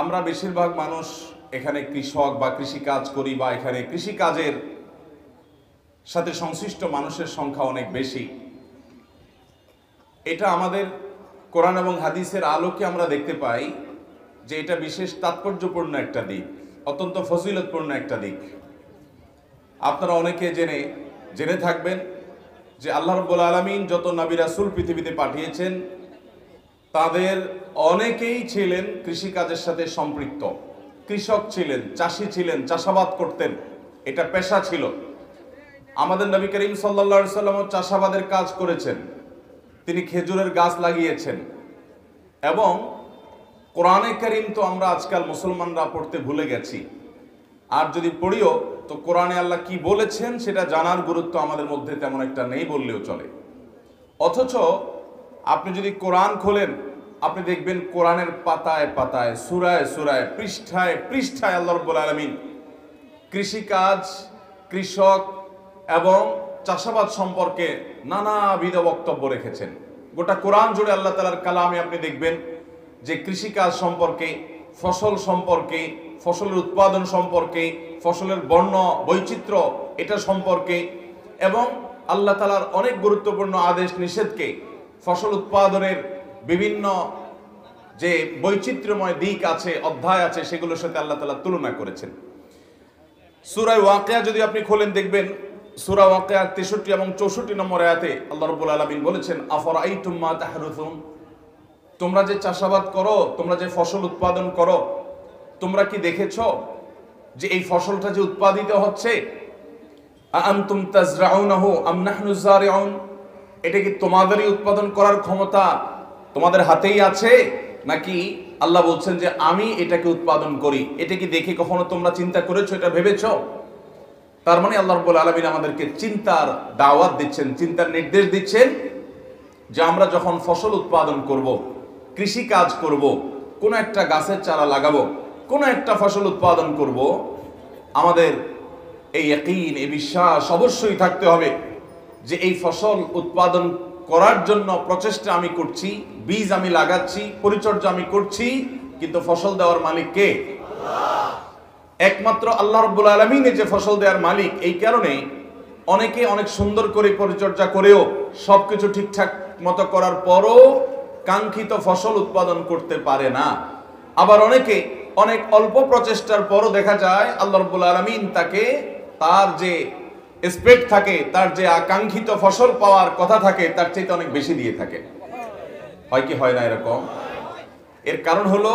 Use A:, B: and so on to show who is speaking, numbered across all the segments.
A: আমরা বেশিরভাগ মানুষ এখানে কৃষক বা কৃষিকাজ করি বা এখানে কৃষিকাজের সাথে সংশ্লিষ্ট মানুষের সংখ্যা অনেক বেশি। এটা আমাদের কোরআন এবং হাদিসের আলোকে আমরা দেখতে পাই যে এটা বিশেষ তাৎপর্যপূর্ণ একটা দিক, অত্যন্ত ফজিলতপূর্ণ একটা দিক। আপনারা অনেকে জেনে থাকবেন যে আল্লাহ রাব্বুল আলামিন যত নবী রাসূল পৃথিবীতে পাঠিয়েছেন তাদের অনেকেই ছিলেন কৃষিকাজের সাথে সম্পৃক্ত। কৃষক ছিলেন, চাষি ছিলেন, চাষাবাদ করতেন, এটা পেশা ছিল। আমাদের নবী করিম সাল্লাল্লাহু আলাইহি ওয়াসাল্লাম চাষাবাদের কাজ করেছেন, তিনি খেজুরের গাছ লাগিয়েছেন। এবং কোরআনে কারীম তো আমরা আজকাল মুসলমানরা পড়তে ভুলে গেছি, আর যদি পড়িও তো কোরআনে আল্লাহ কি বলেছেন সেটা জানার গুরুত্ব আমাদের মধ্যে তেমন একটা নেই বললেও চলে। অথচ আপনি যদি কোরআন খোলেন, আপনি দেখবেন কোরআনের পাতায় পাতায়, সূরায় সূরায়, পৃষ্ঠায় পৃষ্ঠায় আল্লাহ রাব্বুল আলামিন কৃষিকাজ, কৃষক এবং চাষাবাদ সম্পর্কে নানাবিধ বক্তব্য রেখেছেন। গোটা কোরআন জুড়ে আল্লাহ তাআলার কালামে আপনি দেখবেন যে কৃষিকাজ সম্পর্কে, ফসল সম্পর্কে, ফসলের উৎপাদন সম্পর্কে, ফসলের বর্ণ বৈচিত্র্য এটা সম্পর্কে, এবং আল্লাহ তাআলার অনেক গুরুত্বপূর্ণ আদেশ নিষেধকে, ফসল উৎপাদনের বিভিন্ন যে বৈচিত্র্যময় দিক আছে, অধ্যায় আছে, সেগুলোর সাথে আল্লাহ তাআলা তুলনা করেছেন। সূরা ওয়াকিয়া যদি আপনি খোলেন দেখবেন সূরা ওয়াকিয়া 63 এবং 64 নম্বর আয়াতে আল্লাহ রাব্বুল আলামিন বলেছেন, আফরাআইতুম মা তাহরুসুন, তোমরা যে চাষাবাদ করো, তোমরা যে ফসল উৎপাদন করো, তোমরা কি দেখেছো যে এই ফসলটা যে উৎপাদিত হচ্ছে, আনতুম তাজরাউনাহু আম নাহনু যারিউন, এটা কি তোমাদেরই উৎপাদন করার ক্ষমতা তোমাদের হাতেই আছে, নাকি আল্লাহ বলছেন যে আমি এটাকে উৎপাদন করি? এটা কি দেখে কখনো তোমরা চিন্তা করেছো, এটা ভেবেছো? তার মানে আল্লাহ রাব্বুল আলামিন আমাদেরকে চিন্তার দাওয়াত দিচ্ছেন, চিন্তার নির্দেশ দিচ্ছেন যে আমরা যখন ফসল উৎপাদন করব, কৃষি কাজ করব, কোনো একটা গাছের চারা লাগাবো, কোনো একটা ফসল উৎপাদন করব, আমাদের এই ইয়াকিন, এই বিশ্বাস অবশ্যই থাকতে হবে যে এই ফসল উৎপাদন করার জন্য প্রচেষ্টা আমি করছি, বীজ আমি লাগাচ্ছি, পরিচর্যা আমি করছি, কিন্তু ফসল দেওয়ার মালিক কে? আল্লাহ। একমাত্র আল্লাহ রাব্বুল আলামিন যে ফসল দেওয়ার মালিক। এই কারণে অনেকে অনেক সুন্দর করে পরিচর্যা করেও সবকিছু ঠিকঠাক মতো করার পরও কাঙ্ক্ষিত ফসল উৎপাদন করতে পারে না। আবার অনেকে অনেক অল্প প্রচেষ্টার পরও দেখা যায় আল্লাহ রাব্বুল আলামিন তাকে তার যে এক্সপেক্ট থাকে, তার যে আকাঙ্ক্ষিত ফসল পাওয়ার কথা থাকে, তার চাইতে অনেক বেশি দিয়ে থাকে। হয় কি হয় না এরকম? এর কারণ হলো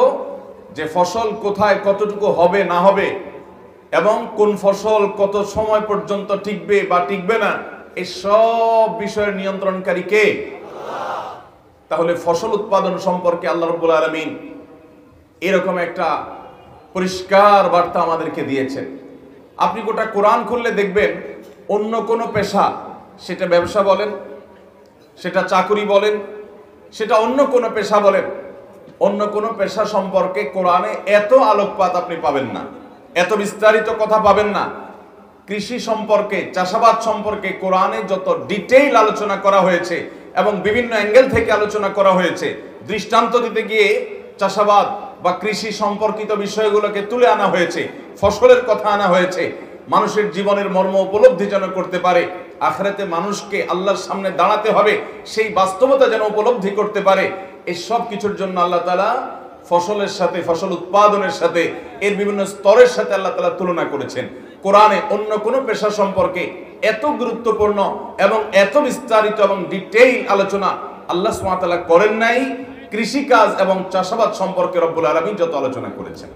A: যে ফসল কোথায় কতটুকু হবে না হবে, এবং কোন ফসল কত সময় পর্যন্ত টিকবে বা টিকবে না, এই সব বিষয়ের নিয়ন্ত্রণকারী কে? আল্লাহ। তাহলে ফসল উৎপাদন সম্পর্কে আল্লাহ রাব্বুল আলামিন এরকম একটা পরিষ্কার বার্তা আমাদেরকে দিয়েছেন। আপনি গোটা কোরআন খুললে দেখবেন অন্য কোনো পেশা, সেটা ব্যবসা বলেন, সেটা চাকরি বলেন, সেটা অন্য কোনো পেশা বলেন, অন্য কোনো পেশা সম্পর্কে কোরআনে এত আলোকপাত আপনি পাবেন না, এত বিস্তারিত কথা পাবেন না। কৃষি সম্পর্কে, চাষাবাদ সম্পর্কে কোরআনে যত ডিটেইল আলোচনা করা হয়েছে এবং বিভিন্ন অ্যাঙ্গেল থেকে আলোচনা করা হয়েছে, দৃষ্টান্ত দিতে গিয়ে চাষাবাদ বা কৃষি সম্পর্কিত বিষয়গুলোকে তুলে আনা হয়েছে, ফসলের কথা আনা হয়েছে, মানুষের জীবনের মর্ম উপলব্ধি যেন করতে পারে, আখিরাতে মানুষকে আল্লাহর সামনে দাঁড়াতে হবে সেই বাস্তবতা যেন উপলব্ধি করতে পারে। এই সব কিছুর জন্য আল্লাহ তাআলা ফসলের সাথে, ফসল উৎপাদনের সাথে, এর বিভিন্ন স্তরের সাথে আল্লাহ তাআলা তুলনা করেছেন। কোরআনে অন্য কোনো পেশা সম্পর্কে এত গুরুত্বপূর্ণ এবং এত বিস্তারিত এবং ডিটেইল আলোচনা আল্লাহ সুবহানাহু ওয়া তাআলা করেন নাই কৃষিকাজ এবং চাষাবাদ সম্পর্কে রব্বুল আলামিন যত আলোচনা করেছেন।